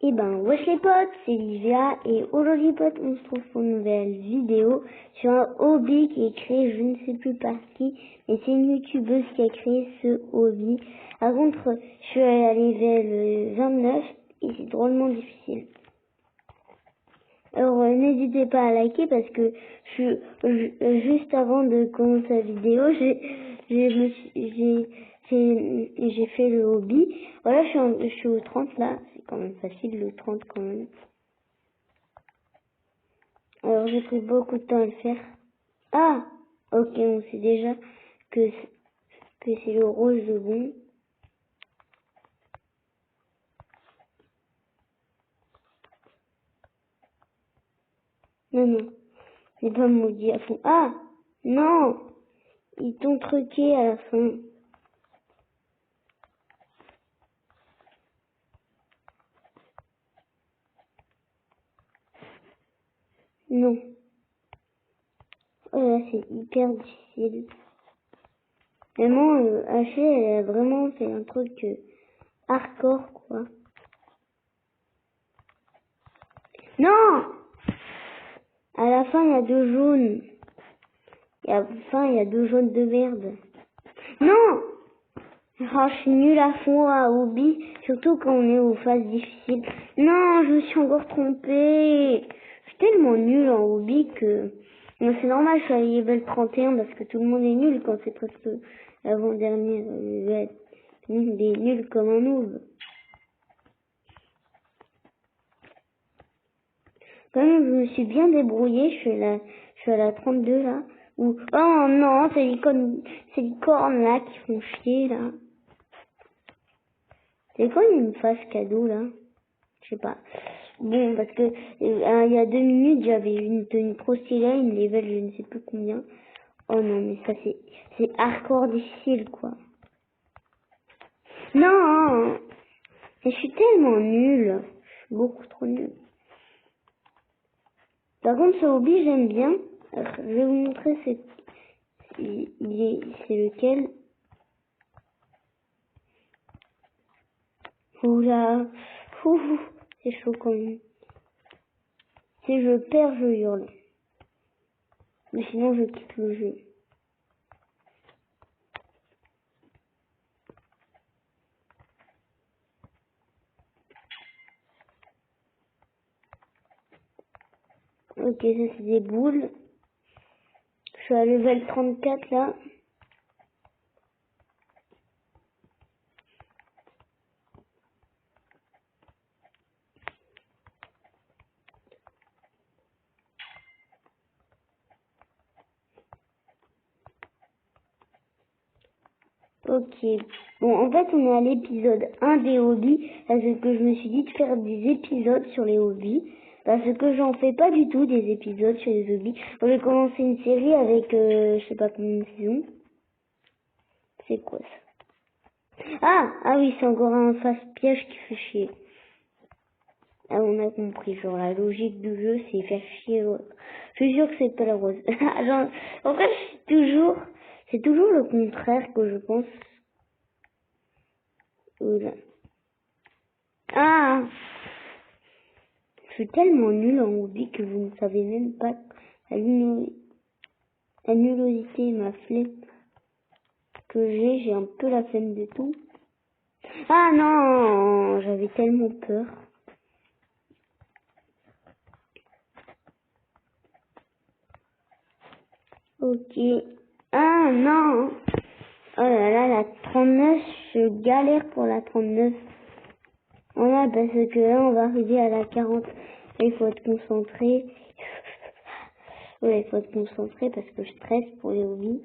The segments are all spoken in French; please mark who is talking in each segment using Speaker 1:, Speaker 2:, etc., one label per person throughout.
Speaker 1: Eh ben, wesh les potes, c'est Livia et aujourd'hui potes, on se trouve pour une nouvelle vidéo sur un hobby qui est créé, je ne sais plus par qui, mais c'est une youtubeuse qui a créé ce hobby. Par contre, je suis à level 29 et c'est drôlement difficile. Alors n'hésitez pas à liker parce que juste avant de commencer la vidéo, j'ai fait le hobby. Voilà, je suis au 30 là, c'est quand même facile le 30 quand même. Alors j'ai pris beaucoup de temps à le faire. Ah, ok, on sait déjà que c'est le rose bon. Non, non, c'est pas maudit à fond. Ah, non, ils t'ont truqué à la fin. Non. Oh là, c'est hyper difficile. Vraiment, Haché, elle a vraiment fait un truc hardcore, quoi. Non! À la fin, il y a deux jaunes. Et à la fin, il y a deux jaunes de merde. Non! Oh, je suis nulle à fond à hobby, surtout quand on est aux phases difficiles. Non, je me suis encore trompée. Je suis tellement nulle en hobby que... Bon, c'est normal, je suis à level 31 parce que tout le monde est nul quand c'est presque l'avant-dernier level. Tout le monde est nul comme un noob. Quand même, je me suis bien débrouillée, je suis à la 32 là. Ou, oh non, c'est les cornes là qui font chier là. C'est quand il y a une phase cadeau là? Je sais pas. Bon, parce que il y a 2 minutes, j'avais une tenue trop stylée, une level je ne sais plus combien. Oh non, mais ça c'est hardcore difficile quoi. Non, mais je suis tellement nulle. Je suis beaucoup trop nulle. Par contre, ce hobby, j'aime bien. Alors, je vais vous montrer c'est lequel. Oula, ouh, c'est chaud quand même. Si je perds, je hurle. Mais sinon, je quitte le jeu. Ok, ça c'est des boules. Je suis à level 34 là. Ok. Bon, en fait, on est à l'épisode 1 des hobbies, parce que je me suis dit de faire des épisodes sur les hobbies, parce que j'en fais pas du tout des épisodes sur les hobbies. On va commencer une série avec, je sais pas combien de saisons. C'est quoi ça? Ah oui, c'est encore un face-piège qui fait chier. Ah, on a compris, genre la logique du jeu, c'est faire chier l'autre. Je suis sûre que c'est pas la rose. Genre, en fait, c'est toujours le contraire que je pense. Oula. Ah! Je suis tellement nulle en hobby que vous ne savez même pas la nullosité, ma flemme que j'ai un peu la flemme de tout. Ah non! J'avais tellement peur. Ok. Ah non! Oh là là, la 39, je galère pour la 39. Voilà, parce que là, on va arriver à la 40. Il faut être concentré. Ouais, il faut être concentré parce que je stresse pour les hobbies.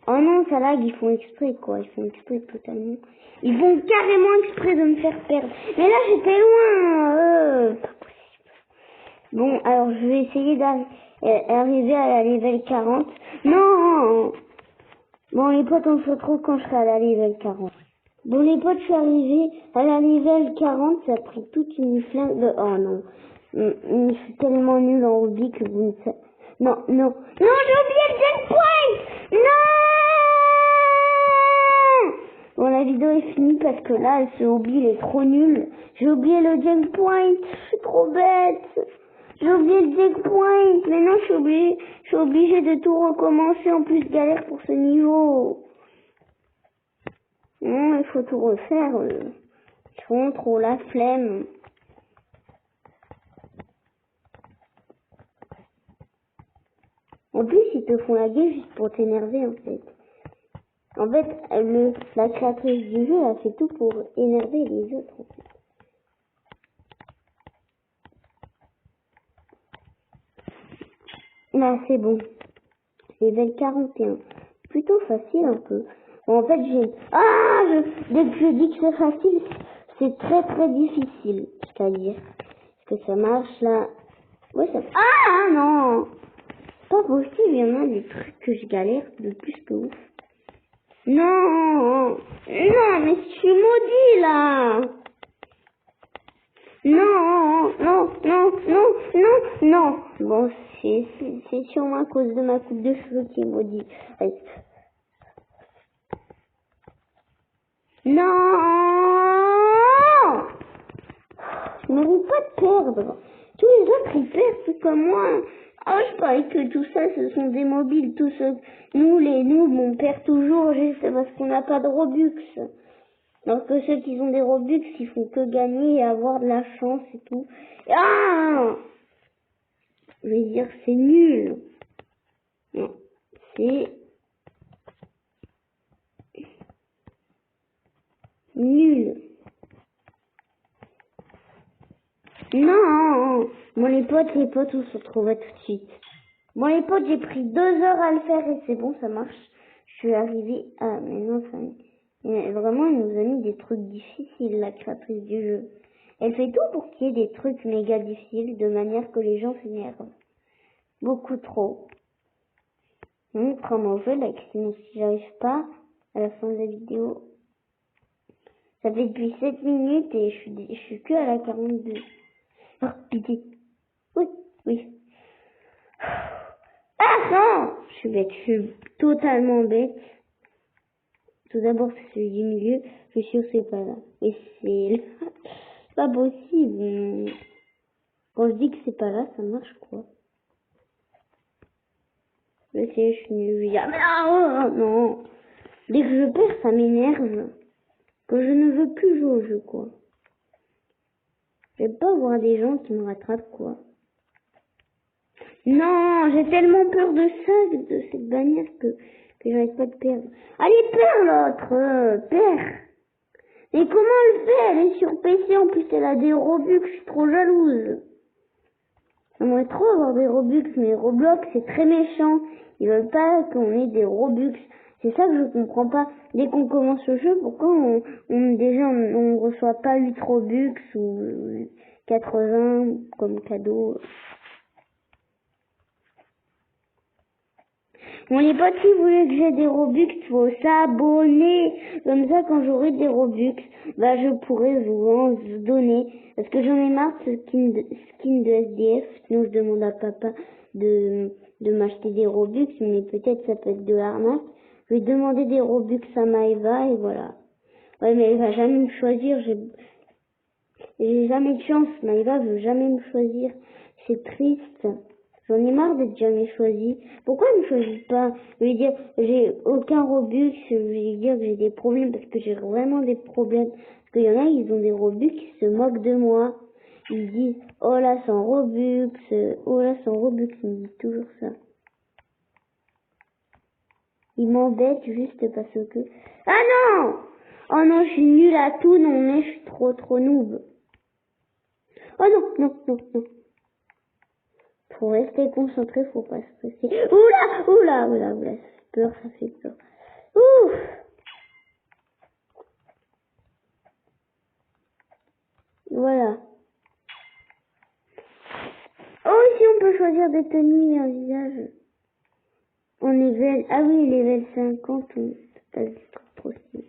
Speaker 1: Oh non, ça lag, ils font exprès, quoi. Ils font exprès totalement. Ils font carrément exprès de me faire perdre. Mais là, j'étais loin. Pas possible. Bon, alors, je vais essayer d'arriver à la level 40. Non! Bon, les potes, on se retrouve quand je serai à la level 40. Bon, les potes, je suis arrivée à la level 40. Ça a pris toute une flingue de... Oh non. Je suis tellement nulle en hobby que vous ne savez... Non, non. Non, j'ai oublié le checkpoint! Non! Bon, la vidéo est finie parce que là, ce hobby, il est trop nul. J'ai oublié le checkpoint. Je suis trop bête. J'ai oublié le checkpoint. Maintenant, je suis obligée de tout recommencer. En plus, galère pour ce niveau. Non, il faut tout refaire. J'ai vraiment trop la flemme. En plus, ils te font la gueule juste pour t'énerver, en fait. En fait, la créatrice du jeu a fait tout pour énerver les autres, en fait. Là, c'est bon. Level 41. Plutôt facile, un peu. Bon, en fait, dès que je dis que c'est facile, c'est très très difficile. C'est-à-dire que ça marche, là. Ouais, ça... Ah, non! Pas possible, il y en a des trucs que je galère de plus que ouf. Non, mais je suis maudit là. Non. Bon, c'est sûrement à cause de ma coupe de cheveux qui est maudit. Non, je mérite pas de perdre. Tous les autres ils perdent tout comme moi. Oh, je parie que tout ça, ce sont des mobiles. Tous ceux, nous les noobs, on perd toujours juste parce qu'on n'a pas de Robux. Alors que ceux qui ont des Robux, ils font que gagner et avoir de la chance et tout. Ah! Je vais dire, c'est nul. Non, c'est nul. Non! Bon, les potes, on se retrouvera tout de suite. Bon, les potes, j'ai pris 2 heures à le faire et c'est bon, ça marche. Je suis arrivée à... Mais non, ça... Mais vraiment, elle nous a mis des trucs difficiles, la créatrice du jeu. Elle fait tout pour qu'il y ait des trucs méga difficiles, de manière que les gens s'énervent. Beaucoup trop. Comment je fais, like, sinon si j'arrive pas à la fin de la vidéo. Ça fait depuis 7 minutes et je suis que à la 42. Oh, pitié. Oui. Ah non! Je suis bête, je suis totalement bête. Tout d'abord, c'est celui du milieu. Je suis sûre que c'est pas là. Et c'est pas possible. Quand je dis que c'est pas là, ça marche quoi. Je sais, je suis nulle. Non. Dès que je perds, ça m'énerve. Que je ne veux plus jouer au jeu, quoi. J'aime pas voir des gens qui me rattrapent, quoi. Non, j'ai tellement peur de ça, de cette bannière, que j'arrête pas de perdre. Allez, perds l'autre, perds. Mais comment elle fait? Elle est sur PC, en plus elle a des Robux, je suis trop jalouse. J'aimerais trop avoir des Robux, mais Roblox c'est très méchant. Ils veulent pas qu'on ait des Robux. C'est ça que je comprends pas. Dès qu'on commence le jeu, pourquoi on reçoit pas 8 Robux ou 80 comme cadeau? Bon, les potes, si vous voulez que j'ai des Robux, faut s'abonner. Comme ça, quand j'aurai des Robux, bah, je pourrai vous en donner. Parce que j'en ai marre de skin de SDF. Sinon, je demande à papa de m'acheter des Robux. Mais peut-être ça peut être de l'arnaque. Je vais demander des Robux à Maëva et voilà. Ouais, mais elle va jamais me choisir. J'ai jamais de chance. Maëva veut jamais me choisir. C'est triste. J'en ai marre d'être jamais choisi. Pourquoi elle me choisit pas? Je vais dire, j'ai aucun Robux, je vais dire que j'ai des problèmes parce que j'ai vraiment des problèmes. Parce qu'il y en a, ils ont des Robux, ils se moquent de moi. Ils disent, oh là, sans Robux, oh là, sans Robux, ils me disent toujours ça. Ils m'embêtent juste parce que... Ah non! Oh non, je suis nulle à tout, non, mais je suis trop noob. Oh non. Faut rester concentré, faut pas stresser. Oula, ça fait peur. Ouf! Voilà. Oh, ici on peut choisir des tenues et un visage. On level, ah oui, level 50, c'est trop stylé.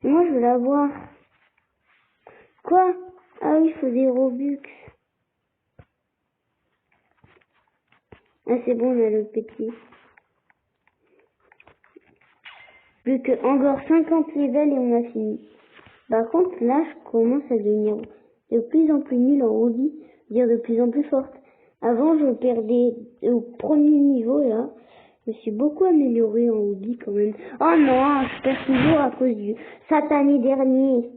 Speaker 1: Et moi je veux la voir. Quoi? Ah oui, il faut des Robux. Ah c'est bon, on a le petit. Plus que encore 50 levels et on a fini. Par contre, là, je commence à devenir de plus en plus nul en hobby, dire de plus en plus forte. Avant, je perdais au premier niveau, là. Je me suis beaucoup améliorée en hobby, quand même. Oh non, je perds toujours à cause du satané dernier.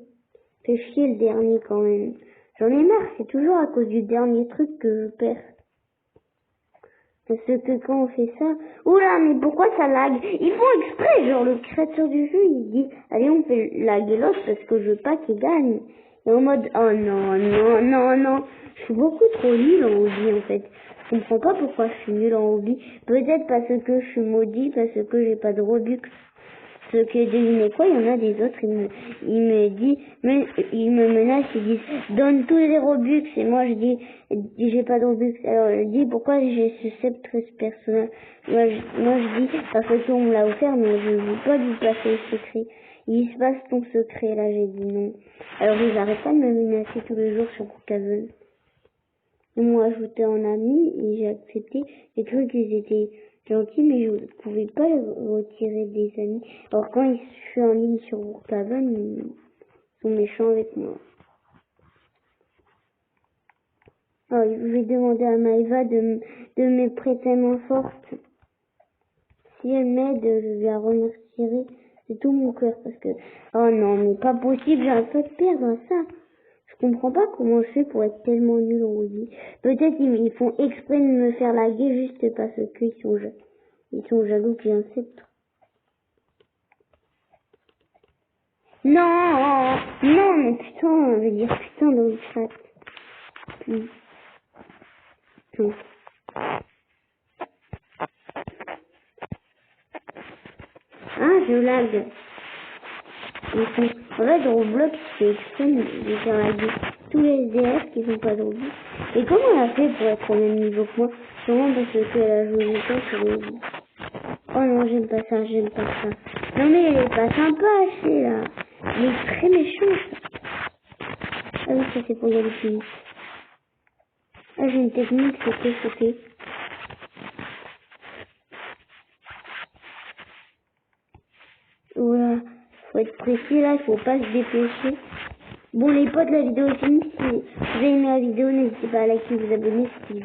Speaker 1: Fait chier le dernier, quand même. J'en ai marre, c'est toujours à cause du dernier truc que je perds. Parce que quand on fait ça, oula, mais pourquoi ça lag? Ils font exprès, genre le créateur du jeu, il dit, allez, on fait laguer l'autre parce que je veux pas qu'il gagne. Et en mode, oh non, non, non, non, je suis beaucoup trop nulle en hobby en fait. Je comprends pas pourquoi je suis nulle en hobby. Peut-être parce que je suis maudit, parce que j'ai pas de Robux. Ce que devinez quoi, il y en a des autres, il me dit, mais il me menace, il dit, donne tous les Robux, et moi je dis, j'ai pas de Robux. Alors je dis, pourquoi j'ai ce sceptre personnel? Moi je dis, parce qu'on me l'a offert, mais je veux pas lui passer le secret. Il se passe ton secret, là, j'ai dit non. Alors ils arrêtent pas de me menacer tous les jours sur Cookazone. Ils m'ont ajouté en ami, et j'ai accepté, j'ai cru qu'ils étaient gentils, mais je ne pouvais pas les retirer des amis. Alors quand je suis en ligne sur Brookhaven, ils sont méchants avec moi. Alors je vais demander à Maëva de me prêter main forte. Si elle m'aide, je la remercierai de tout mon cœur parce que, oh non, mais pas possible, j'arrête pas de perdre ça. Je comprends pas comment je fais pour être tellement nul en hobby. Peut-être ils font exprès de me faire laguer juste parce qu'ils sont jaloux que j'ai un sceptre. Non, non, mais putain, je veux dire putain dans le chat. Putain. Ah, je lag. En fait, Roblox, c'est extrême de faire laguer tous les SDF qui sont pas de Roblox. Et comment elle a fait pour être au même niveau que moi? Sûrement parce qu'elle a joué longtemps sur le hobby. Oh non, j'aime pas ça, j'aime pas ça. Non mais elle est pas sympa, c'est là. Elle est très méchante. Ah oui, ça c'est pour y aller plus vite. Ah, j'ai une technique, c'était. Voilà, faut être précis là, il faut pas se dépêcher. Bon les potes, la vidéo est finie. Si vous avez aimé la vidéo, n'hésitez pas à liker, vous abonner, c'était